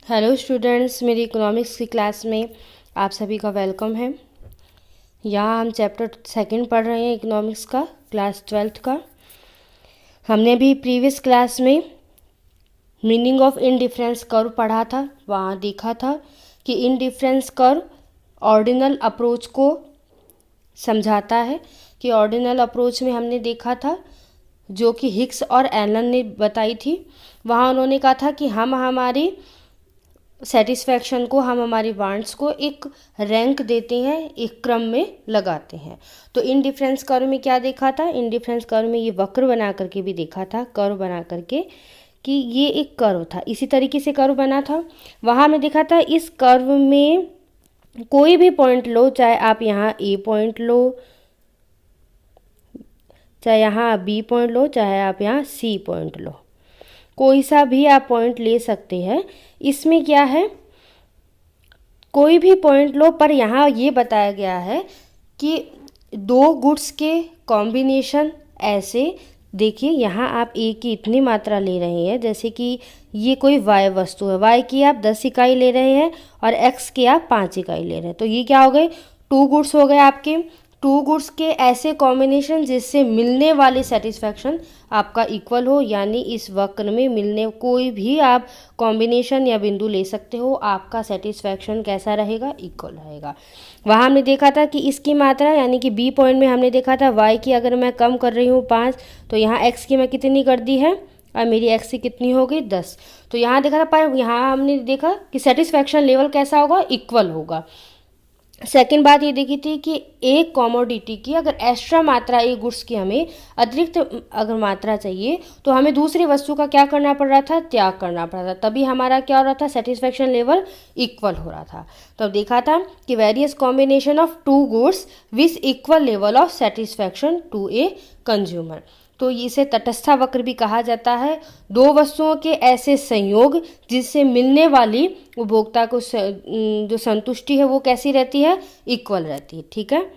Hello students, मेरी economics की class में आप सभी का वेलकम है। यहाँ हम चैप्टर 2 पढ़ रहे हैं इकोनॉमिक्स का, क्लास 12th का। हमने भी प्रीवियस क्लास में मीनिंग ऑफ इनडिफरेंस कर्व पढ़ा था। वहाँ देखा था कि इनडिफरेंस कर्व ऑर्डिनल अप्रोच को समझाता है। कि ऑर्डिनल अप्रोच में हमने देखा था जो कि हिक्स और एलन ने बताई थी। वहाँ उन्होंने कहा था कि हम हमारी सेटिस्फैक्शन को, हम हमारी वांट्स को एक रैंक देते हैं, एक क्रम में लगाते हैं। तो इनडिफरेंस कर्व में क्या देखा था? इनडिफरेंस कर्व में ये वक्र बना करके भी देखा था, कर्व बना करके, कि ये एक कर्व था। इसी तरीके से कर्व बना था। वहाँ में देखा था इस कर्व में कोई भी पॉइंट लो, चाहे आप यहाँ ए पॉइंट लो, चाहे यहाँ आप बी पॉइंट लो, चाहे आप यहाँ सी पॉइंट लो, कोई सा भी आप पॉइंट ले सकते हैं। इसमें क्या है, कोई भी पॉइंट लो, पर यहाँ ये बताया गया है कि दो गुड्स के कॉम्बिनेशन ऐसे, देखिए यहाँ आप ए की इतनी मात्रा ले रहे हैं, जैसे कि ये कोई वाई वस्तु है, वाई की आप 10 इकाई ले रहे हैं और एक्स की आप 5 इकाई ले रहे हैं। तो ये क्या हो गए? 2 गुड्स हो गए आपके। 2 गुड्स के ऐसे कॉम्बिनेशन जिससे मिलने वाली सेटिस्फैक्शन आपका इक्वल हो, यानी इस वक्र में मिलने कोई भी आप कॉम्बिनेशन या बिंदु ले सकते हो, आपका सेटिस्फैक्शन कैसा रहेगा? इक्वल रहेगा। वहाँ हमने देखा था कि इसकी मात्रा, यानी कि बी पॉइंट में हमने देखा था वाई की अगर मैं कम कर रही हूँ 5, तो यहाँ एक्स की मैं कितनी कर दी है, और मेरी एक्स की कितनी हो गई? 10। तो यहाँ देखा था, पर यहाँ हमने देखा कि सेटिस्फैक्शन लेवल कैसा होगा? इक्वल होगा। सेकंड बात ये देखी थी कि एक कॉमोडिटी की अगर एक्स्ट्रा मात्रा, एक गुड्स की हमें अतिरिक्त अगर मात्रा चाहिए, तो हमें दूसरी वस्तु का क्या करना पड़ रहा था? त्याग करना पड़ रहा था। तभी हमारा क्या हो रहा था? सेटिस्फैक्शन लेवल इक्वल हो रहा था। तो अब देखा था कि various combination of 2 goods with equal level of satisfaction to a consumer. तो इसे तटस्थ वक्र भी कहा जाता है। दो वस्तुओं के ऐसे संयोग जिससे मिलने वाली उपभोक्ता को जो संतुष्टि है वो कैसी रहती है? इक्वल रहती है। ठीक है,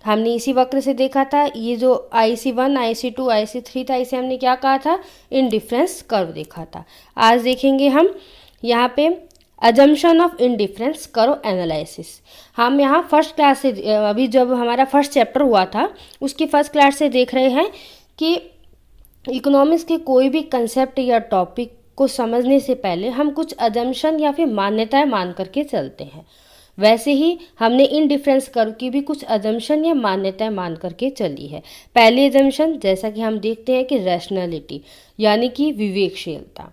हमने इसी वक्र से देखा था। ये जो IC1, IC2, IC3 था, इसे हमने क्या कहा था? इनडिफरेंस कर्व देखा था। आज देखेंगे हम यहाँ पे assumption of indifference curve analysis. हम यहाँ फर्स्ट क्लास से, अभी जब हमारा फर्स्ट चैप्टर हुआ था उसकी फर्स्ट क्लास से देख रहे हैं कि इकोनॉमिक्स के कोई भी कंसेप्ट या टॉपिक को समझने से पहले हम कुछ अजम्पशन या फिर मान्यताएं मान करके चलते हैं। वैसे ही हमने इनडिफरेंस कर्व की भी कुछ अजम्पशन या मान्यताएं मान करके चली है। पहली अजम्पशन, जैसा कि हम देखते हैं कि रैशनैलिटी, यानी कि विवेकशीलता।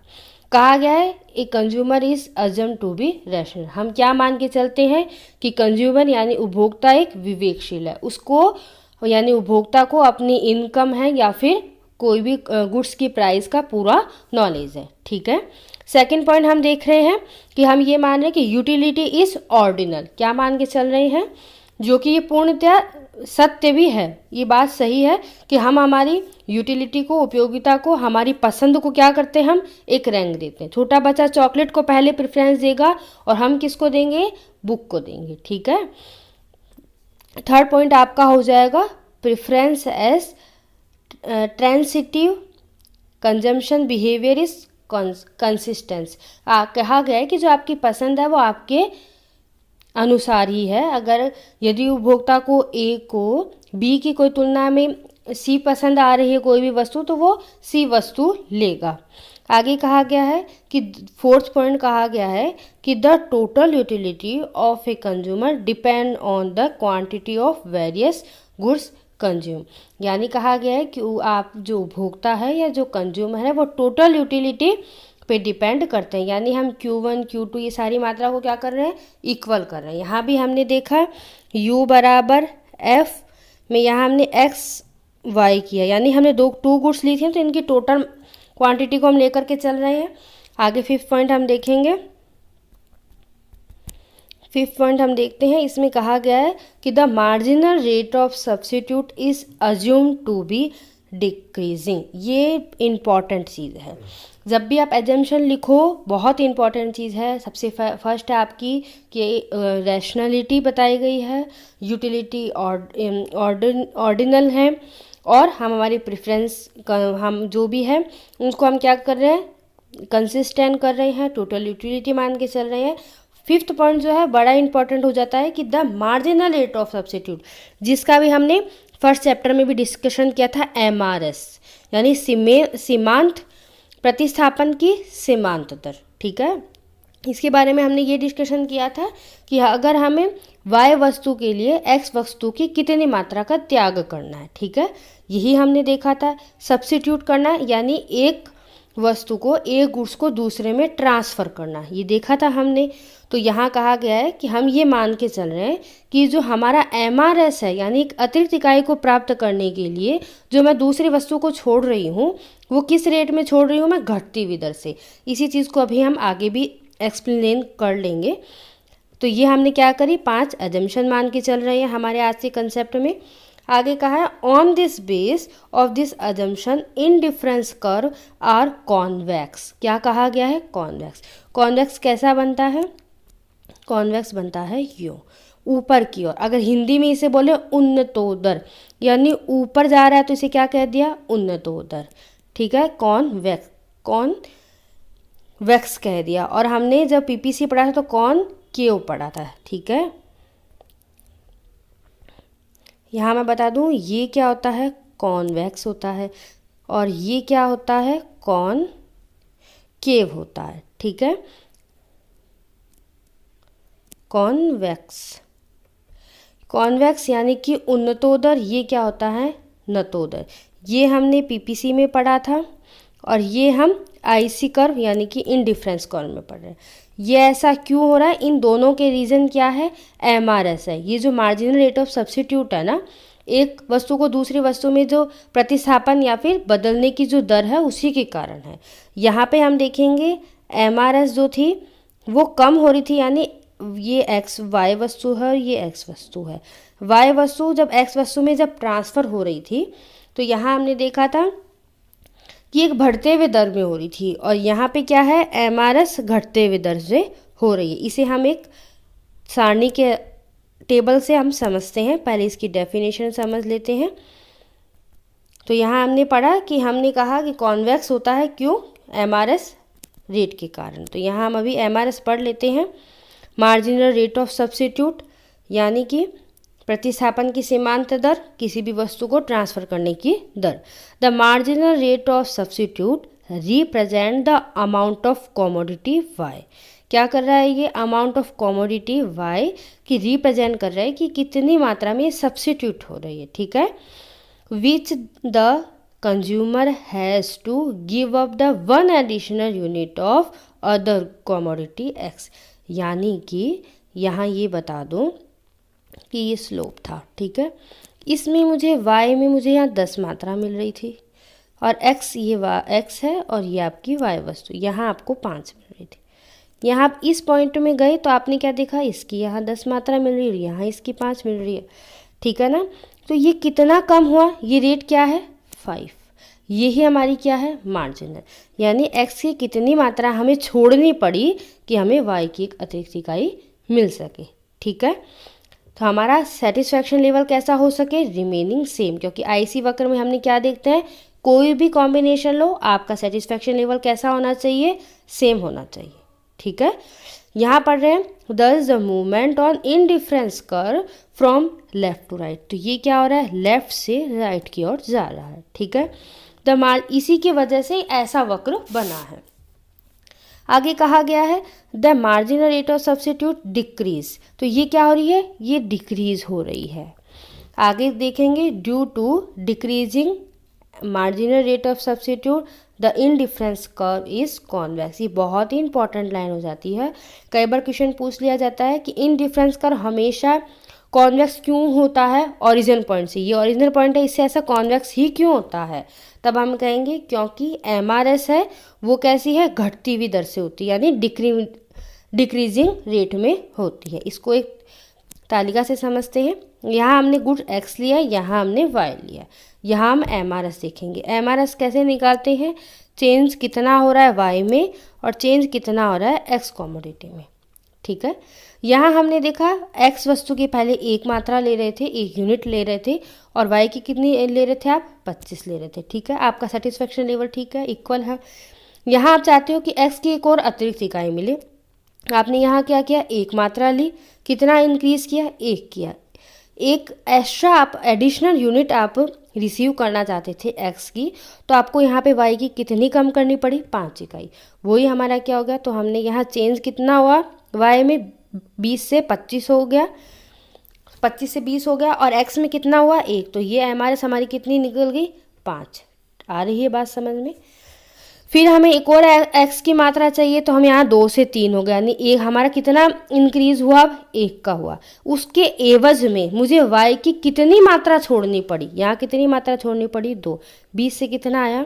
कहा गया है ए कंज्यूमर इज अजम टू बी रैशनल। हम क्या मान के चलते हैं कि कंज्यूमर यानी उपभोक्ता एक विवेकशील है, उसको यानी उपभोक्ता को अपनी इनकम है या फिर कोई भी गुड्स की प्राइस का पूरा नॉलेज है। ठीक है, सेकंड पॉइंट हम देख रहे हैं कि हम ये मान रहे हैं कि यूटिलिटी इज ऑर्डिनल। क्या मान के चल रहे हैं? जो कि ये पूर्णतः सत्य भी है, ये बात सही है कि हम हमारी यूटिलिटी को, उपयोगिता को, हमारी पसंद को क्या करते हैं? हम एक रैंक देते हैं। छोटा बच्चा चॉकलेट को पहले प्रेफरेंस देगा और हम किसको देंगे? बुक को देंगे। ठीक है, थर्ड पॉइंट आपका हो जाएगा preference as transitive consumption behaviour is consistence. कहा गया है कि जो आपकी पसंद है वो आपके अनुसार ही है। अगर यदि उपभोक्ता को ए को बी की कोई तुलना में सी पसंद आ रही है कोई भी वस्तु, तो वो सी वस्तु लेगा। आगे कहा गया है कि फोर्थ पॉइंट कहा गया है कि the total utility of a consumer depend on the quantity of various goods consume. यानी कहा गया है कि आप जो उपभोक्ता है या जो कंज्यूमर है वो टोटल यूटिलिटी पे डिपेंड करते हैं। यानी हम Q1, Q2 ये सारी मात्रा को क्या कर रहे हैं? इक्वल कर रहे हैं। यहाँ भी हमने देखा U बराबर F में यहाँ हमने X Y किया, यानी हमने 2 गुड्स ली थी, तो इनकी टोटल क्वांटिटी को हम लेकर के चल रहे हैं। आगे फिफ्थ पॉइंट हम देखेंगे। फिफ्थ पॉइंट हम देखते हैं, इसमें कहा गया है कि the marginal rate of substitute is assume to be decreasing. ये इम्पॉर्टेंट चीज़ है। जब भी आप एजम्पशन लिखो, बहुत इंपॉर्टेंट चीज़ है। सबसे फर्स्ट है आपकी कि रैशनैलिटी बताई गई है, यूटिलिटी ऑर्डिनल है, और हम हमारी प्रेफरेंस हम जो भी है उसको हम क्या कर रहे हैं? कंसिस्टेंट कर रहे हैं, टोटल यूटिलिटी मान के चल रहे हैं। फिफ्थ पॉइंट जो है बड़ा इंपॉर्टेंट हो जाता है कि the marginal rate of substitute, जिसका भी हमने फर्स्ट चैप्टर में भी डिस्कशन किया था, MRS यानी सीमांत प्रतिस्थापन की सीमांत दर। ठीक है, इसके बारे में हमने ये डिस्कशन किया था कि अगर हमें y वस्तु के लिए x वस्तु की कितनी मात्रा का त्याग करना है। ठीक है, यही हमने देखा था। सब्स्टिट्यूट करना यानी एक वस्तु को, एक गुड्स को दूसरे में ट्रांसफ़र करना, ये देखा था हमने। तो यहाँ कहा गया है कि हम ये मान के चल रहे हैं कि जो हमारा MRS है यानी एक अतिरिक्त इकाई को प्राप्त करने के लिए जो मैं दूसरी वस्तु को छोड़ रही हूँ, वो किस रेट में छोड़ रही हूँ मैं, घटती हुई दर से। इसी चीज़ को अभी हम आगे भी एक्सप्लेन कर लेंगे। तो ये हमने क्या करी, 5 अजम्पशन मान के चल रहे हैं हमारे आज के कंसेप्ट में। आगे कहा है on this base of this assumption indifference curve are convex. क्या कहा गया है, कॉन्वेक्स। कॉन्वेक्स कैसा बनता है, कॉन्वेक्स बनता है यूँ, ऊपर की ओर। अगर हिंदी में इसे बोले उन्नतोदर यानी ऊपर जा रहा है, तो इसे क्या कह दिया, उन्नतोदर। ठीक है, कॉन्वेक्स कह दिया। और हमने जब PPC पढ़ा था तो कॉनकेव पढ़ा था। ठीक है, यहाँ मैं बता दूँ ये क्या होता है, कॉन्वेक्स होता है, और ये क्या होता है, कॉनकेव होता है। ठीक है, कॉन्वेक्स यानी कि उन्नतोदर, ये क्या होता है, नतोदर। ये हमने PPC में पढ़ा था, और ये हम IC कर्व यानी कि इनडिफरेंस कर्व में पढ़ रहे हैं। ये ऐसा क्यों हो रहा है, इन दोनों के रीज़न क्या है, MRS है। ये जो मार्जिनल रेट ऑफ सब्स्टिट्यूट है ना, एक वस्तु को दूसरी वस्तु में जो प्रतिस्थापन या फिर बदलने की जो दर है, उसी के कारण है। यहाँ पे हम देखेंगे MRS जो थी वो कम हो रही थी, यानी ये y वस्तु है और ये x वस्तु है। y वस्तु जब x वस्तु में जब ट्रांसफ़र हो रही थी, तो यहाँ हमने देखा था कि एक बढ़ते हुए दर में हो रही थी, और यहाँ पे क्या है, MRS घटते हुए दर से हो रही है। इसे हम एक सारणी के टेबल से हम समझते हैं। पहले इसकी डेफिनेशन समझ लेते हैं। तो यहाँ हमने पढ़ा कि हमने कहा कि कॉन्वेक्स होता है, क्यों, MRS रेट के कारण। तो यहाँ हम अभी MRS पढ़ लेते हैं। मार्जिनल रेट ऑफ सब्स्टिट्यूट यानी कि प्रतिस्थापन की सीमांत दर, किसी भी वस्तु को ट्रांसफ़र करने की दर। The marginal rate of substitute represent the amount of commodity y। क्या कर रहा है ये, अमाउंट ऑफ कमोडिटी y की रिप्रेजेंट कर रहा है कि कितनी मात्रा में सब्स्टिट्यूट हो रही है। ठीक है, which the consumer has to give up the one additional unit of other commodity x। यानी कि यहाँ ये बता दूँ कि ये स्लोप था। ठीक है, इसमें मुझे y में मुझे यहाँ 10 मात्रा मिल रही थी, और x ये x है, और ये आपकी y वस्तु यहाँ आपको 5 मिल रही थी। यहाँ आप इस पॉइंट में गए तो आपने क्या देखा, इसकी यहाँ 10 मात्रा मिल रही है, यहाँ इसकी 5 मिल रही है। ठीक है ना, तो ये कितना कम हुआ, ये रेट क्या है, 5। यही हमारी क्या है, मार्जिनल, यानी x की कितनी मात्रा हमें छोड़नी पड़ी कि हमें y की एक अतिरिक्त इकाई मिल सके। ठीक है, तो हमारा सेटिस्फैक्शन लेवल कैसा हो सके, रिमेनिंग सेम। क्योंकि IC वक्र में हमने क्या देखते हैं, कोई भी कॉम्बिनेशन लो, आपका सेटिस्फैक्शन लेवल कैसा होना चाहिए, सेम होना चाहिए। ठीक है, यहाँ पढ़ रहे हैं thus the movement on indifference curve from left to right. तो ये क्या हो रहा है, लेफ्ट से राइट की ओर जा रहा है। ठीक है, इसी की वजह से ऐसा वक्र बना है। आगे कहा गया है the marginal rate of substitute decrease. तो ये क्या हो रही है, ये डिक्रीज हो रही है। आगे देखेंगे due to decreasing marginal rate of substitute the indifference curve is convex. ये बहुत ही इंपॉर्टेंट लाइन हो जाती है। कई बार क्वेश्चन पूछ लिया जाता है कि इनडिफरेंस कर्व हमेशा कॉन्वेक्स क्यों होता है, ओरिजिन पॉइंट से। ये ओरिजिनल पॉइंट है, इससे ऐसा कॉन्वेक्स ही क्यों होता है। तब हम कहेंगे क्योंकि MRS है वो कैसी है, घटती हुई दर से होती है, यानी डिक्रीजिंग रेट में होती है। इसको एक तालिका से समझते हैं। यहाँ हमने गुड x लिया, यहाँ हमने y लिया, यहाँ हम MRS देखेंगे। MRS कैसे निकालते हैं, चेंज कितना हो रहा है y में और चेंज कितना हो रहा है x कमोडिटी में। ठीक है, यहाँ हमने देखा x वस्तु की पहले 1 मात्रा ले रहे थे, 1 यूनिट ले रहे थे, और y की कितनी ले रहे थे आप, 25 ले रहे थे। ठीक है, आपका सेटिस्फेक्शन लेवल ठीक है, इक्वल है। यहाँ आप चाहते हो कि x की एक और अतिरिक्त इकाई मिले। आपने यहाँ क्या किया, एक मात्रा ली, कितना इंक्रीज किया, एक किया। एक एक्स्ट्रा आप एडिशनल यूनिट आप रिसीव करना चाहते थे x की, तो आपको यहाँ पे y की कितनी कम करनी पड़ी, 5 इकाई। वही हमारा क्या हो गया, तो हमने यहाँ चेंज कितना हुआ y में, 20 से 25 हो गया, 25 से 20 हो गया, और x में कितना हुआ, 1। तो ये हमारी कितनी निकल गई, 5। आ रही है बात समझ में। फिर हमें एक और x की मात्रा चाहिए, तो हम यहाँ 2 से 3 हो गया, यानी एक हमारा कितना इंक्रीज हुआ, अब 1 का हुआ। उसके एवज में मुझे y की कितनी मात्रा छोड़नी पड़ी, यहाँ कितनी मात्रा छोड़नी पड़ी, 2। 20 से कितना आया,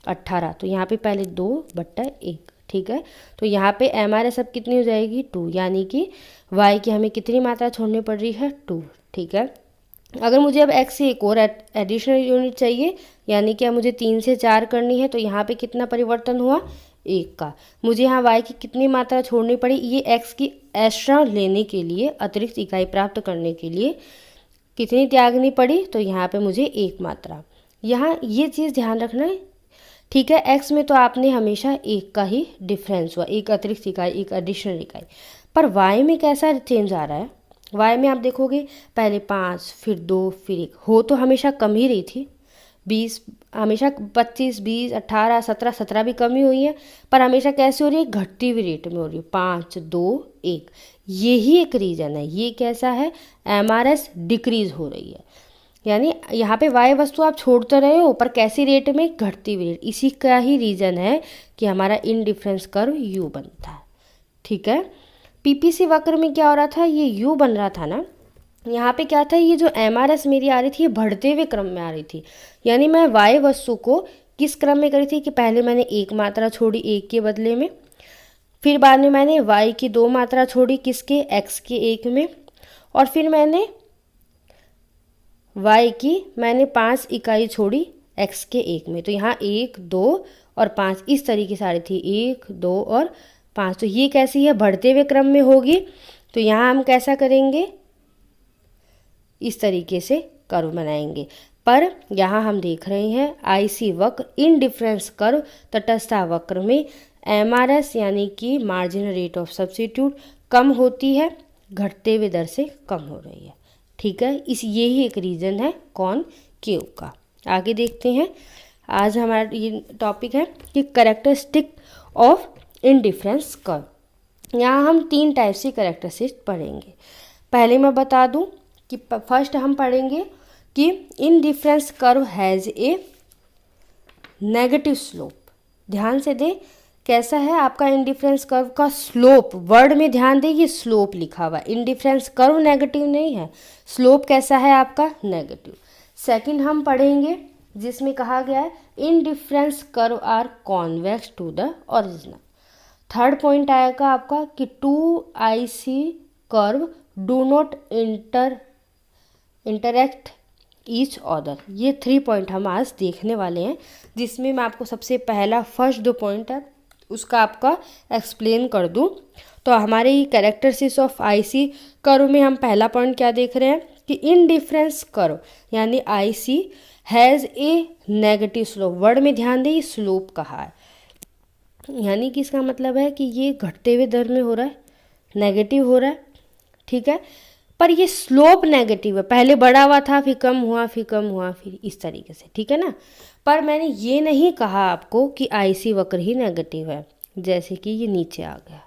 18। तो यहाँ पे पहले 2/1, ठीक है। तो यहाँ पे हमारे सब कितनी हो जाएगी, 2, यानी कि y की हमें कितनी मात्रा छोड़नी पड़ रही है, 2, ठीक है। अगर मुझे अब x से एक और एडिशनल यूनिट चाहिए, यानी कि मुझे 3 से 4 करनी है, तो यहाँ पे कितना परिवर्तन हुआ, 1 का। मुझे यहाँ y की कितनी मात्रा छोड़नी पड़ी, ये x की एक्स्ट्रा लेने के लिए, अतिरिक्त इकाई प्राप्त करने के लिए कितनी त्यागनी पड़ी, तो यहाँ पे मुझे 1 मात्रा। यहाँ ये चीज़ ध्यान रखना है, ठीक है। x में तो आपने हमेशा 1 का ही डिफरेंस हुआ, एक अतिरिक्त इकाई, एक एडिशनल इकाई। पर y में कैसा चेंज आ रहा है, y में आप देखोगे पहले 5, फिर 2, फिर 1, हो तो हमेशा कम ही रही थी। 20 हमेशा 25, 20, 18, 17 भी कम ही हुई है, पर हमेशा कैसे हो रही है, घटती हुई रेट में हो रही है, 5, 2, 1। यही एक रीज़न है, ये कैसा है, MRS डिक्रीज हो रही है, यानी यहाँ पे y वस्तु आप छोड़ते रहे हो, पर कैसी रेट में, घटती हुई रेट। इसी का ही रीज़न है कि हमारा इनडिफरेंस कर्व u बनता है, ठीक है। PPC वक्र में क्या हो रहा था, ये u बन रहा था ना, यहाँ पे क्या था, ये जो MRS मेरी आ रही थी, ये बढ़ते हुए क्रम में आ रही थी। यानी मैं y वस्तु को किस क्रम में करी थी, कि पहले मैंने 1 मात्रा छोड़ी 1 के बदले में, फिर बाद में मैंने y की 2 मात्रा छोड़ी, किसके, x के 1 में, और फिर मैंने y की 5 इकाई छोड़ी x के 1 में। तो यहाँ 1, 2 और 5 इस तरीके से आ रही थी, 1, 2 और 5। तो ये कैसी है, बढ़ते हुए क्रम में होगी। तो यहाँ हम कैसा करेंगे, इस तरीके से कर्व बनाएंगे। पर यहाँ हम देख रहे हैं IC वक्र, इनडिफरेंस कर्व, तटस्था वक्र में MRS यानी कि मार्जिनल रेट ऑफ सब्स्टिट्यूट कम होती है, घटते हुए दर से कम हो रही है, ठीक है। यही एक रीज़न है कौन, क्यू का। आगे देखते हैं। आज हमारा ये टॉपिक है कि कैरेक्टरिस्टिक ऑफ इनडिफरेंस कर्व। यहाँ हम 3 टाइप से कैरेक्टरिस्टिक पढ़ेंगे। पहले मैं बता दूं कि फर्स्ट हम पढ़ेंगे कि indifference curve has a negative slope. ध्यान से दे, कैसा है आपका इनडिफरेंस कर्व का स्लोप, वर्ड में ध्यान दे, ये स्लोप लिखा हुआ है, इनडिफरेंस कर्व नेगेटिव नहीं है, स्लोप कैसा है आपका, नेगेटिव। सेकंड हम पढ़ेंगे जिसमें कहा गया है indifference curve are convex to the original. Third point आएगा आपका कि 2IC curve do not interact each other. ये 3 पॉइंट हम आज देखने वाले हैं, जिसमें मैं आपको सबसे पहला फर्स्ट 2 पॉइंट है उसका आपका एक्सप्लेन कर दूं। तो हमारे ये कैरेक्टरिस्टिक्स ऑफ IC कर्व में हम पहला पॉइंट क्या देख रहे हैं कि इनडिफरेंस कर्व यानी IC has a negative slope. Word में ध्यान दें, स्लोप कहा है, यानी कि इसका मतलब है कि ये घटते हुए दर में हो रहा है, नेगेटिव हो रहा है, ठीक है। पर ये स्लोप नेगेटिव है, पहले बढ़ा हुआ था, फिर कम हुआ, फिर कम हुआ, फिर इस तरीके से, ठीक है ना। पर मैंने ये नहीं कहा आपको कि IC वक्र ही नेगेटिव है, जैसे कि ये नीचे आ गया।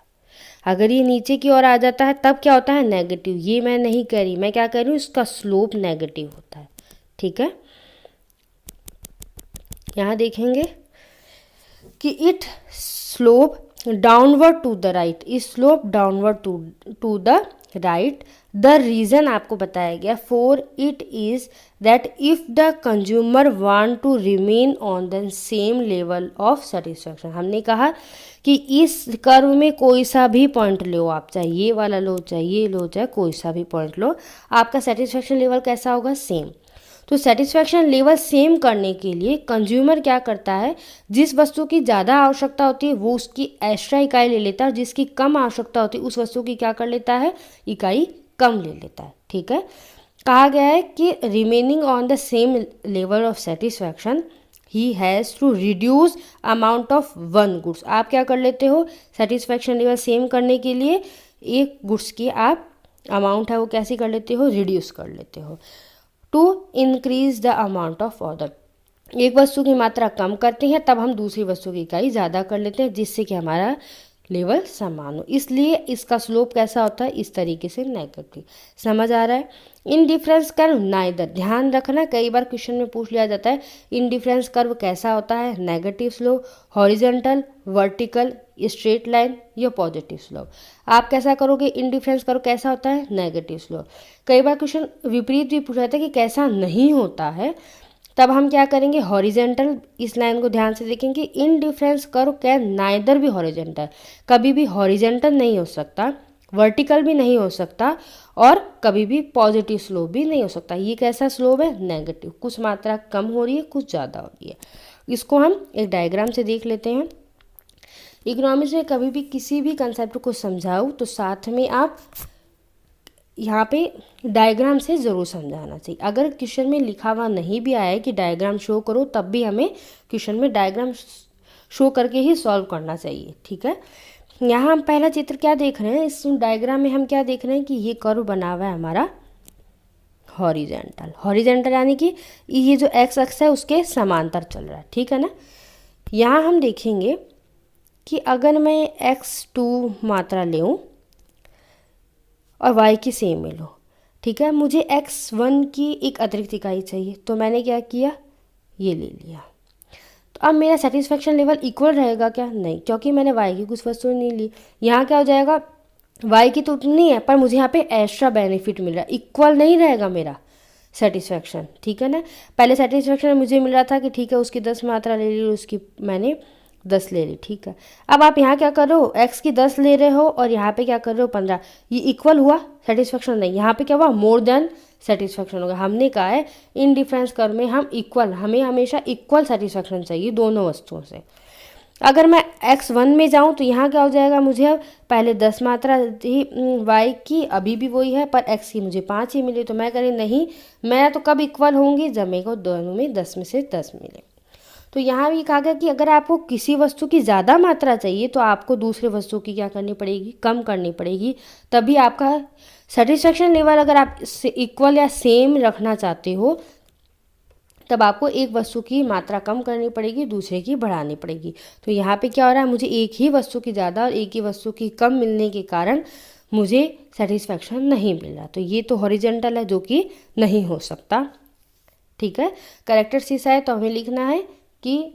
अगर ये नीचे की ओर आ जाता है तब क्या होता है, नेगेटिव। ये मैं नहीं कह रही, मैं क्या कह रही हूँ, इसका स्लोप नेगेटिव होता है, ठीक है। यहाँ देखेंगे कि it slope downward to the right, इस slope downward to the right. The reason आपको बताया गया for it is that if the consumer want to remain on the same level of satisfaction. हमने कहा कि इस कर्व में कोई सा भी पॉइंट लो आप, चाहे ये वाला लो, चाहे ये लो, चाहे कोई सा भी पॉइंट लो, आपका सेटिस्फैक्शन लेवल कैसा होगा, सेम। तो सेटिस्फैक्शन लेवल सेम करने के लिए कंज्यूमर क्या करता है, जिस वस्तु की ज़्यादा आवश्यकता होती है वो उसकी एक्स्ट्रा इकाई ले लेता है, और जिसकी कम आवश्यकता होती है उस वस्तु की क्या कर लेता है, इकाई कम ले लेता है, ठीक है। कहा गया है कि remaining on the same level of satisfaction he has to reduce amount of one goods. आप क्या कर लेते हो, सेटिस्फैक्शन लेवल सेम करने के लिए एक गुड्स की आप अमाउंट है वो कैसे कर लेते हो, रिड्यूस कर लेते हो। To increase the amount of order, एक वस्तु की मात्रा कम करते हैं तब हम दूसरी वस्तु की इकाई ज़्यादा कर लेते हैं जिससे कि हमारा लेवल समान हो, इसलिए इसका स्लोप कैसा होता है, इस तरीके से नेगेटिव। समझ आ रहा है। इनडिफरेंस कर्व नाइदर, ध्यान रखना कई बार क्वेश्चन में पूछ लिया जाता है इनडिफरेंस कर्व कैसा होता है, negative slope, horizontal, vertical, straight line या पॉजिटिव स्लोप। आप कैसा करोगे, इनडिफरेंस कर्व कैसा होता है, नेगेटिव स्लोप। कई बार क्वेश्चन विपरीत भी पूछा जाता है कि कैसा नहीं होता है, तब हम क्या करेंगे, हॉरिजेंटल, इस लाइन को ध्यान से देखेंगे, इनडिफरेंस कर्व कैन नाइदर भी हॉरिजेंटल, कभी भी हॉरिजेंटल नहीं हो सकता, वर्टिकल भी नहीं हो सकता और कभी भी पॉजिटिव स्लोप भी नहीं हो सकता। ये कैसा स्लोप है, नेगेटिव, कुछ मात्रा कम हो रही है कुछ ज़्यादा हो रही है। इसको हम एक डायग्राम से देख लेते हैं। इकोनॉमिक्स में कभी भी किसी भी कंसेप्ट को समझाओ तो साथ में आप यहाँ पे डायग्राम से ज़रूर समझाना चाहिए। अगर क्वेश्चन में लिखा हुआ नहीं भी आया है कि डायग्राम शो करो, तब भी हमें क्वेश्चन में डायग्राम शो करके ही सॉल्व करना चाहिए। ठीक है, यहाँ हम पहला चित्र क्या देख रहे हैं, इस डायग्राम में हम क्या देख रहे हैं कि ये कर्व बना हुआ है हमारा हॉरिजेंटल। हॉरिजेंटल यानी कि ये जो एक्स अक्ष है उसके समांतर चल रहा है। ठीक है ना। यहाँ हम देखेंगे कि अगर मैं x2 मात्रा लूँ और y की सेम में लो, ठीक है, मुझे x1 की एक अतिरिक्त इकाई चाहिए, तो मैंने क्या किया, ये ले लिया। तो अब मेरा सेटिस्फेक्शन लेवल इक्वल रहेगा क्या, नहीं, क्योंकि मैंने y की कुछ वस्तु नहीं ली। यहाँ क्या हो जाएगा, y की तो उतनी है पर मुझे यहाँ पे एक्स्ट्रा बेनिफिट मिल रहा है, इक्वल नहीं रहेगा मेरा सेटिस्फेक्शन। ठीक है ना। पहले सेटिस्फेक्शन मुझे मिल रहा था कि ठीक है उसकी 10 मात्रा ले ली, उसकी मैंने 10 ले ली। ठीक है, अब आप यहाँ क्या कर रहे हो, x की 10 ले रहे हो और यहाँ पे क्या कर रहे हो 15, ये इक्वल हुआ, सेटिस्फेक्शन नहीं, यहाँ पे क्या हुआ, मोर देन सेटिस्फेक्शन होगा। हमने कहा है इन डिफरेंस कर्व में हम इक्वल, हमें हमेशा इक्वल सेटिस्फेक्शन चाहिए दोनों वस्तुओं से। अगर मैं x1 में जाऊँ तो यहाँ क्या हो जाएगा, मुझे अब पहले 10 मात्रा थी y की, अभी भी वही है, पर x की मुझे 5 ही मिली, तो मैं कह रही नहीं, मैं तो कब इक्वल होंगी, जब मेरे को दोनों में 10 में से 10 मिले। तो यहाँ भी कहा गया कि अगर आपको किसी वस्तु की ज़्यादा मात्रा चाहिए तो आपको दूसरे वस्तु की क्या करनी पड़ेगी, कम करनी पड़ेगी, तभी आपका सेटिस्फेक्शन लेवल, अगर आप इससे इक्वल या सेम रखना चाहते हो तब आपको एक वस्तु की मात्रा कम करनी पड़ेगी, दूसरे की बढ़ानी पड़ेगी। तो यहाँ पे क्या हो रहा है, मुझे एक ही वस्तु की ज़्यादा और एक ही वस्तु की कम मिलने के कारण मुझे सेटिस्फेक्शन नहीं मिल रहा। तो ये तो हॉरिजॉन्टल है जो कि नहीं हो सकता। ठीक है, करेक्टर शीर्षक है तो हमें लिखना है कि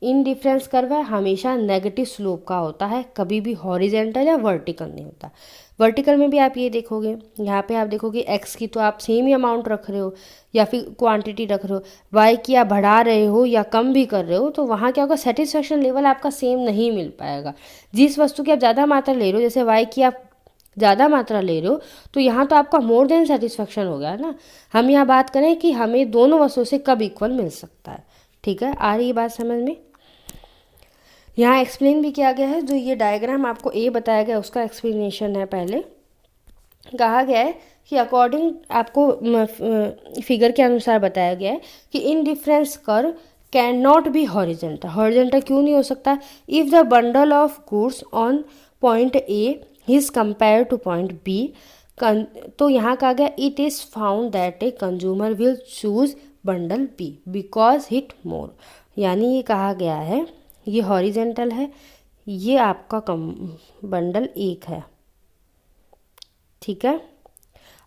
इनडिफरेंस कर्व है हमेशा नेगेटिव स्लोप का होता है, कभी भी हॉरिजॉन्टल या वर्टिकल नहीं होता। वर्टिकल में भी आप ये देखोगे, यहाँ पे आप देखोगे एक्स की तो आप सेम ही अमाउंट रख रहे हो या फिर क्वांटिटी रख रहे हो, वाई की आप बढ़ा रहे हो या कम भी कर रहे हो, तो वहाँ क्या होगा, सेटिस्फेक्शन लेवल आपका सेम नहीं मिल पाएगा। जिस वस्तु की आप ज़्यादा मात्रा ले रहे हो, जैसे वाई की आप ज़्यादा मात्रा ले रहे हो, तो यहाँ तो आपका मोर देन सेटिस्फेक्शन हो गया ना। हम यहाँ बात करें कि हमें दोनों वस्तुओं से कब इक्वल मिल सकता है। ठीक है, आ रही बात समझ में। यहाँ एक्सप्लेन भी किया गया है, जो ये डायग्राम आपको ए बताया गया उसका एक्सप्लेनेशन है। पहले कहा गया है कि अकॉर्डिंग, आपको फिगर के अनुसार बताया गया है कि indifference curve can not be horizontal. Horizontal क्यों नहीं हो सकता, if the bundle of goods on point A is compare to point B. तो यहाँ कहा गया it is found that a consumer will choose bundle B because hit more. यानी ये कहा गया है, ये हॉरिजेंटल है, ये आपका बंडल एक है। ठीक है,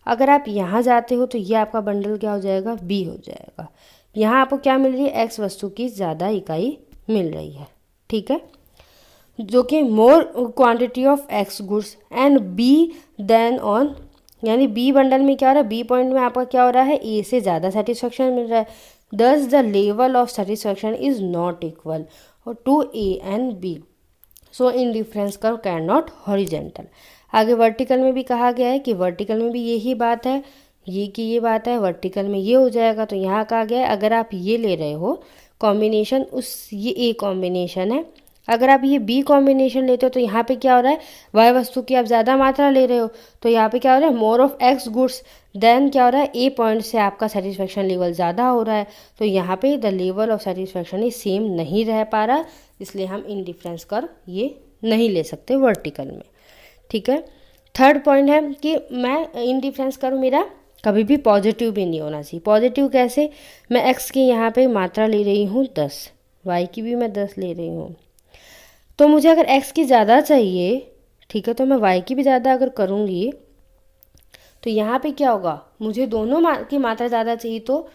अगर आप यहाँ जाते हो तो ये आपका बंडल क्या हो जाएगा, बी हो जाएगा। यहाँ आपको क्या मिल रही है, एक्स वस्तु की ज़्यादा इकाई मिल रही है। ठीक है, जो कि more quantity of X goods and B then on, यानी बी बंडल में क्या हो रहा है, बी पॉइंट में आपका क्या हो रहा है, ए से ज़्यादा सेटिस्फेक्शन मिल रहा है। Thus the level of satisfaction is not equal to A and B, so indifference curve can not horizontal. आगे वर्टिकल में भी कहा गया है कि वर्टिकल में भी यही बात है, ये की ये बात है, वर्टिकल में ये हो जाएगा। तो यहाँ कहा गया है अगर आप ये ले रहे हो कॉम्बिनेशन, उस ये ए कॉम्बिनेशन है, अगर आप ये बी कॉम्बिनेशन लेते हो तो यहाँ पे क्या हो रहा है, वाई वस्तु की आप ज़्यादा मात्रा ले रहे हो, तो यहाँ पे क्या हो रहा है, more of X goods, then क्या हो रहा है, ए पॉइंट से आपका सेटिस्फेक्शन लेवल ज़्यादा हो रहा है, तो यहाँ पे the level of satisfaction is same नहीं रह पा रहा, इसलिए हम इंडिफरेंस कर्व ये नहीं ले सकते वर्टिकल में। ठीक है। थर्ड पॉइंट है कि मैं इंडिफरेंस कर्व मेरा कभी भी पॉजिटिव भी नहीं होना चाहिए। पॉजिटिव कैसे, मैं एक्स की यहाँ पे मात्रा ले रही हूँ 10, वाई की भी मैं 10 ले रही हूँ, तो मुझे अगर x की ज़्यादा चाहिए, ठीक है, तो मैं y की भी ज़्यादा अगर करूँगी तो यहाँ पे क्या होगा, मुझे दोनों की मात्रा ज़्यादा चाहिए, तो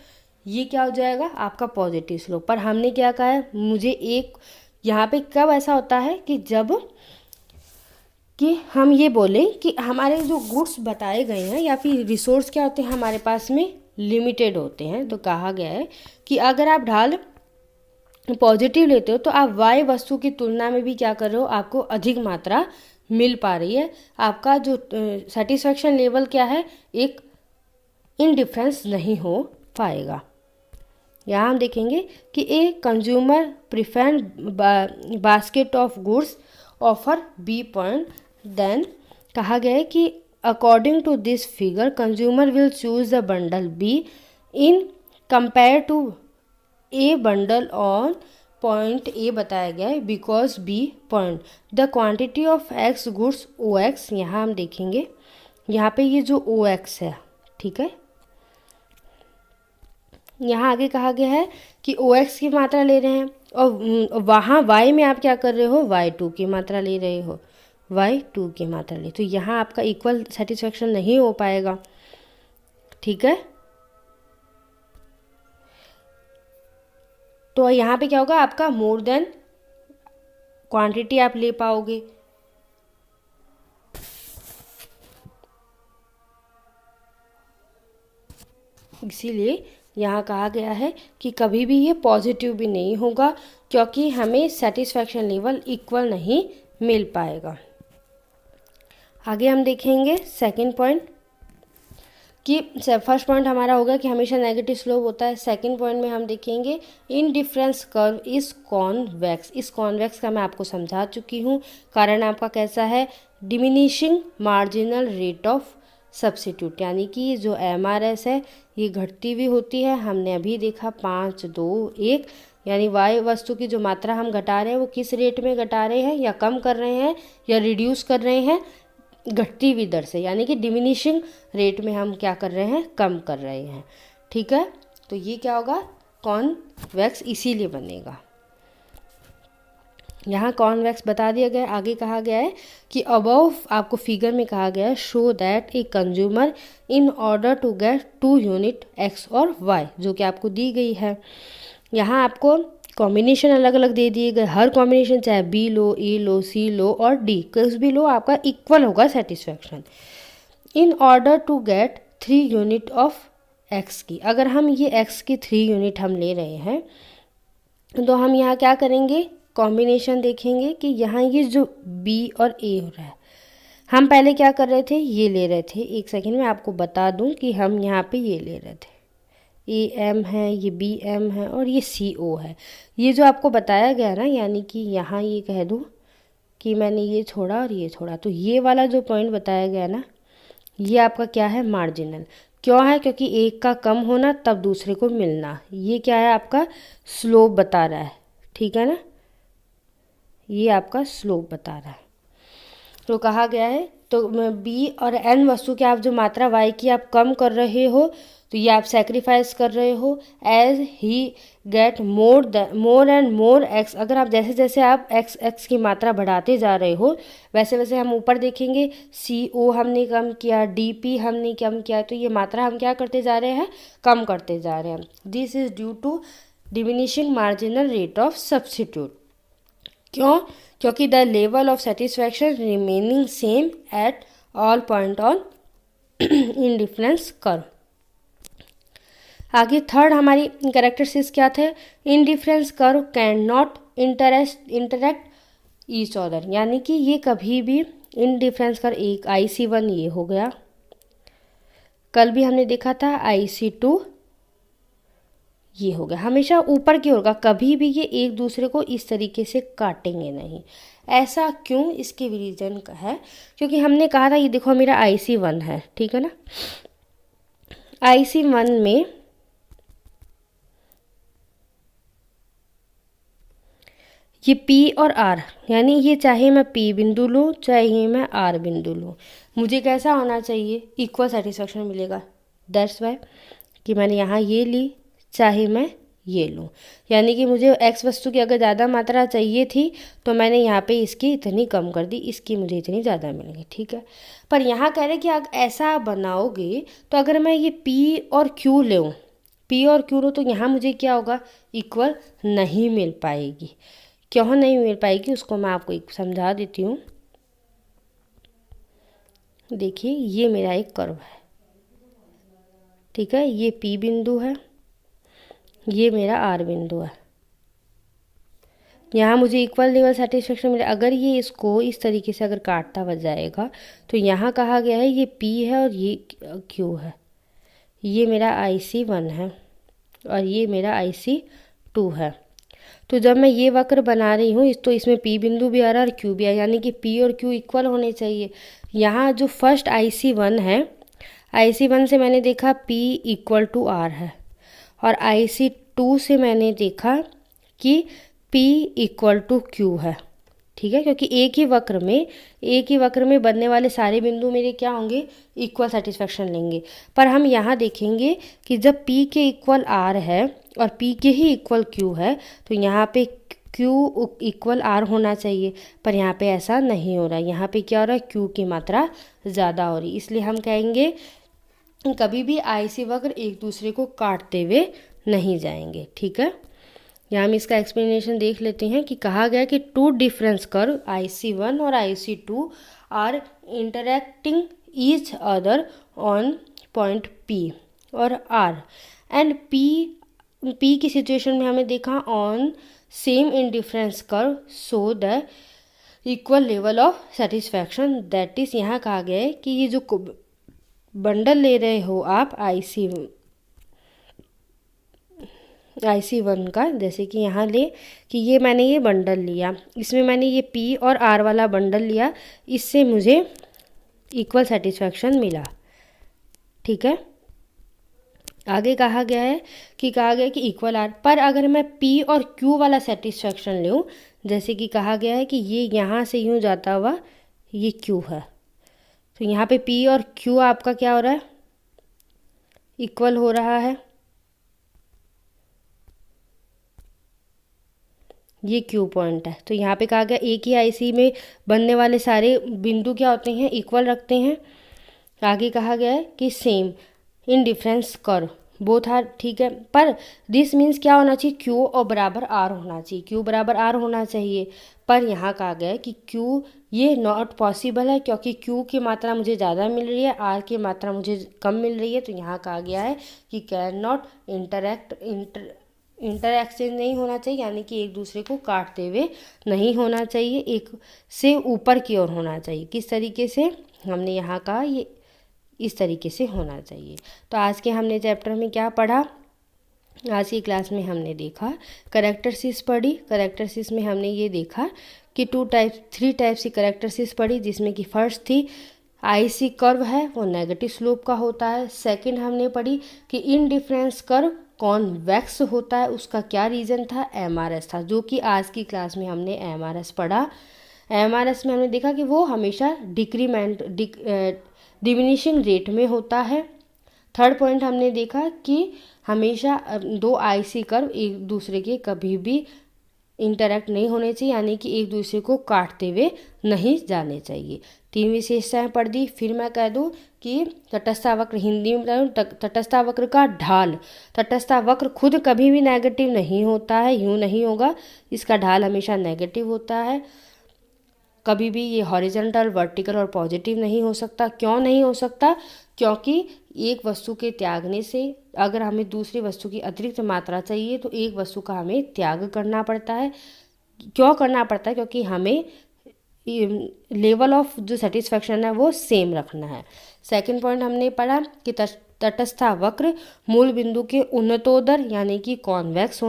ये क्या हो जाएगा आपका पॉजिटिव स्लोप। पर हमने क्या कहा है, मुझे एक यहाँ पे कब ऐसा होता है कि जब कि हम ये बोलें कि हमारे जो गुड्स बताए गए हैं या फिर रिसोर्स क्या होते हैं हमारे पास में लिमिटेड होते हैं, तो कहा गया है कि अगर आप ढाल पॉजिटिव लेते हो तो आप वाई वस्तु की तुलना में भी क्या कर रहे हो, आपको अधिक मात्रा मिल पा रही है, आपका जो सेटिस्फेक्शन लेवल क्या है, एक इनडिफरेंस नहीं हो पाएगा। यहाँ हम देखेंगे कि a consumer prefer basket of goods offer B point, then कहा गया है कि according to this figure consumer will choose the bundle B in compare to A bundle on point A बताया गया है because B point the quantity of X goods O X. यहाँ हम देखेंगे यहाँ पे ये जो ओ एक्स है, ठीक है, यहाँ आगे कहा गया है कि ओ एक्स की मात्रा ले रहे हैं और वहाँ वाई में आप क्या कर रहे हो, वाई टू की मात्रा ले रहे हो, वाई टू की मात्रा ले, तो यहाँ आपका इक्वल सेटिस्फेक्शन नहीं हो पाएगा। ठीक है, तो यहाँ पे क्या होगा, आपका मोर देन क्वांटिटी आप ले पाओगे। इसीलिए यहाँ कहा गया है कि कभी भी ये पॉजिटिव भी नहीं होगा क्योंकि हमें सेटिस्फेक्शन लेवल इक्वल नहीं मिल पाएगा। आगे हम देखेंगे सेकंड पॉइंट कि फर्स्ट पॉइंट हमारा होगा कि हमेशा नेगेटिव स्लोप होता है। सेकंड पॉइंट में हम देखेंगे इनडिफरेंस कर्व इज कॉन्वेक्स। इस कॉन्वेक्स का मैं आपको समझा चुकी हूँ। कारण आपका कैसा है, diminishing marginal rate of substitute, यानी कि जो MRS है ये घटती हुई होती है। हमने अभी देखा 5, 2, 1, यानी वाई वस्तु की जो मात्रा हम घटा रहे हैं वो किस रेट में घटा रहे हैं, या कम कर रहे हैं या रिड्यूस कर रहे हैं, घटती हुई दर से, यानी कि डिमिनिशिंग रेट में हम क्या कर रहे हैं, कम कर रहे हैं। ठीक है, तो ये क्या होगा, कॉन्वेक्स इसीलिए बनेगा। यहाँ कॉन्वेक्स बता दिया गया। आगे कहा गया है कि अबव आपको फिगर में कहा गया है show that a consumer in order to get 2 unit X और वाई, जो कि आपको दी गई है। यहाँ आपको कॉम्बिनेशन अलग अलग दे दिए गए, हर कॉम्बिनेशन चाहे बी लो, ए लो, सी लो और डी कुछ भी लो, आपका इक्वल होगा satisfaction. In order to get 3 unit of X की, अगर हम ये एक्स की 3 यूनिट हम ले रहे हैं तो हम यहाँ क्या करेंगे, कॉम्बिनेशन देखेंगे कि यहाँ ये जो बी और ए हो रहा है, हम पहले क्या कर रहे थे, ये ले रहे थे। एक सेकेंड में आपको बता दूँ कि हम यहाँ पे ये ले रहे थे, AM है, ये BM है और ये CO है। ये जो आपको बताया गया ना, यानी कि यहाँ ये कह दूँ कि मैंने ये छोड़ा और ये छोड़ा, तो ये वाला जो पॉइंट बताया गया ना, ये आपका क्या है, मार्जिनल। क्यों है, क्योंकि एक का कम होना तब दूसरे को मिलना। ये क्या है, आपका स्लोप बता रहा है। ठीक है ना, ये आपका स्लोप बता रहा है। तो कहा गया है तो B और N वस्तु की आप जो मात्रा Y की आप कम कर रहे हो, तो ये आप सेक्रीफाइस कर रहे हो। As he get more and more X, अगर आप जैसे जैसे आप एक्स की मात्रा बढ़ाते जा रहे हो वैसे वैसे हम ऊपर देखेंगे CO हमने कम किया, DP हमने कम किया, तो ये मात्रा हम क्या करते जा रहे हैं, कम करते जा रहे हैं। This is due to diminishing marginal rate of substitute. क्यों, क्योंकि the level of satisfaction remaining same at all point on indifference curve. आगे थर्ड हमारी कैरेक्टरिस्टिक्स क्या थे, indifference curve can not interact each other, यानी कि ये कभी भी इंडिफरेंस कर्व, एक IC1 ये हो गया, कल भी हमने देखा था IC2 ये हो गया, हमेशा ऊपर की ओर का, कभी भी ये एक दूसरे को इस तरीके से काटेंगे नहीं। ऐसा क्यों, इसके भी रीज़न है, क्योंकि हमने कहा था, ये देखो मेरा IC1 है, ठीक है ना। IC1 में ये P और R, यानी ये चाहे मैं P बिंदु लूँ चाहे मैं R बिंदु लूँ, मुझे कैसा होना चाहिए, इक्वल सेटिस्फेक्शन मिलेगा। दैट्स वाई कि मैंने यहाँ ये ली चाहे मैं ये लूँ, यानी कि मुझे x वस्तु की अगर ज़्यादा मात्रा चाहिए थी तो मैंने यहाँ पे इसकी इतनी कम कर दी, इसकी मुझे इतनी ज़्यादा मिल गई, ठीक है। पर यहाँ कह रहे कि अगर ऐसा बनाओगे तो अगर मैं ये P और Q लूँ, P और Q लूँ, तो यहाँ मुझे क्या होगा, इक्वल नहीं मिल पाएगी। क्यों नहीं मिल पाएगी उसको मैं आपको एक समझा देती हूँ। देखिए ये मेरा एक कर्व है, ठीक है, ये P बिंदु है, ये मेरा R बिंदु है, यहाँ मुझे इक्वल लेवल सेटिस्फेक्शन मिले। अगर ये इसको इस तरीके से अगर काटता हुआ जाएगा तो यहाँ कहा गया है ये P है और ये Q है, ये मेरा IC1 है और ये मेरा IC2 है। तो जब मैं ये वक्र बना रही हूँ तो इसमें P बिंदु भी आ रहा है और Q भी आ रहा है, यानी कि P और Q इक्वल होने चाहिए। यहाँ जो फर्स्ट IC1 है, IC1 से मैंने देखा P इक्वल टू R है, और IC2 से मैंने देखा कि P इक्वल टू Q है, ठीक है, क्योंकि एक ही वक्र में बनने वाले सारे बिंदु मेरे क्या होंगे, इक्वल सेटिस्फेक्शन लेंगे। पर हम यहाँ देखेंगे कि जब P के इक्वल R है और P के ही इक्वल Q है तो यहाँ पे Q इक्वल R होना चाहिए, पर यहाँ पे ऐसा नहीं हो रहा है। यहाँ पे क्या हो रहा है, Q की मात्रा ज़्यादा हो रही, इसलिए हम कहेंगे कभी भी IC वक्र एक दूसरे को काटते हुए नहीं जाएंगे, ठीक है। यहाँ हम इसका एक्सप्लेनेशन देख लेते हैं कि कहा गया कि टू डिफरेंस कर्व IC1 और IC2 are interacting each other on point P और R, एंड P की सिचुएशन में हमें देखा on same indifference curve so the equal level of satisfaction, that is यहाँ कहा गया है कि ये जो बंडल ले रहे हो आप IC1 का, जैसे कि यहाँ ले कि ये मैंने ये बंडल लिया, इसमें मैंने ये P और R वाला बंडल लिया, इससे मुझे इक्वल सेटिस्फैक्शन मिला, ठीक है। आगे कहा गया है कि इक्वल R, पर अगर मैं P और Q वाला सेटिस्फैक्शन लूँ, जैसे कि कहा गया है कि ये यहाँ से यूँ जाता हुआ ये Q है, तो यहाँ पे P और Q आपका क्या हो रहा है, इक्वल हो रहा है, ये Q पॉइंट है। तो यहाँ पे कहा गया एक ही IC में बनने वाले सारे बिंदु क्या होते हैं, इक्वल रखते हैं। आगे कहा गया है कि same indifference curve both are, ठीक है, पर दिस मीन्स क्या होना चाहिए, Q और बराबर R होना चाहिए, Q बराबर R होना चाहिए। पर यहाँ कहा गया है कि Q ये नॉट पॉसिबल है, क्योंकि Q की मात्रा मुझे ज़्यादा मिल रही है, R की मात्रा मुझे कम मिल रही है। तो यहाँ कहा गया है कि कैन नॉट इंटरएक्सचेंज नहीं होना चाहिए, यानी कि एक दूसरे को काटते हुए नहीं होना चाहिए, एक से ऊपर की ओर होना चाहिए। किस तरीके से, हमने यहाँ कहा ये इस तरीके से होना चाहिए। तो आज के हमने चैप्टर में क्या पढ़ा, आज की क्लास में हमने देखा करैक्टरिस्टिक्स पढ़ी। करैक्टरिस्टिक्स में हमने ये देखा कि 3 टाइप्स की करैक्टरिस्टिक्स पढ़ी, जिसमें कि फर्स्ट थी IC कर्व है वो नेगेटिव स्लोप का होता है। सेकंड हमने पढ़ी कि इनडिफरेंस कर्व कॉन्वेक्स होता है, उसका क्या रीज़न था, MRS था, जो कि आज की क्लास में हमने MRS पढ़ा। MRS में हमने देखा कि वो हमेशा डिमिनिशिंग रेट में होता है। थर्ड पॉइंट हमने देखा कि हमेशा 2 IC कर्व एक दूसरे के कभी भी इंटरैक्ट नहीं होने चाहिए, यानी कि एक दूसरे को काटते हुए नहीं जाने चाहिए। 3 विशेषताएं पढ़ दी। फिर मैं कह दूं कि तटस्था वक्र, हिंदी में बताऊँ, तटस्था वक्र का ढाल, तटस्था वक्र खुद कभी भी नेगेटिव नहीं होता है, यूँ नहीं होगा, इसका ढाल हमेशा नेगेटिव होता है। कभी भी ये हॉरिजॉन्टल, वर्टिकल और पॉजिटिव नहीं हो सकता। क्यों नहीं हो सकता, क्योंकि एक वस्तु के त्यागने से अगर हमें दूसरी वस्तु की अतिरिक्त मात्रा चाहिए तो एक वस्तु का हमें त्याग करना पड़ता है। क्यों करना पड़ता है, क्योंकि हमें लेवल ऑफ जो सेटिस्फैक्शन है वो सेम रखना है। सेकंड पॉइंट हमने पढ़ा कि तटस्था वक्र मूल बिंदु के उन्नतोदर यानी कि कॉन्वेक्स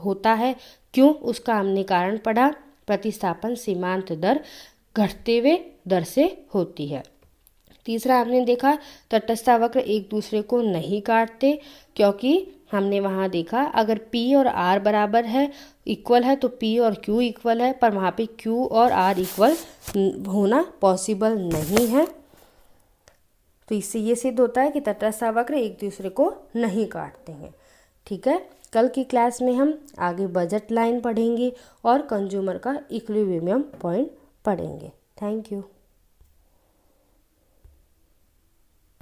होता है। क्यों? उसका हमने कारण पढ़ा, प्रतिस्थापन सीमांत दर घटते हुए दर से होती है। तीसरा हमने देखा तटस्था वक्र एक दूसरे को नहीं काटते, क्योंकि हमने वहाँ देखा अगर P और R बराबर है, इक्वल है, तो P और Q इक्वल है, पर वहाँ पे Q और R इक्वल होना पॉसिबल नहीं है। तो इससे ये सिद्ध होता है कि तटस्थ वक्र एक दूसरे को नहीं काटते हैं। ठीक है, कल की क्लास में हम आगे बजट लाइन पढ़ेंगे और कंज्यूमर का इक्विलिब्रियम पॉइंट पढ़ेंगे। Thank you.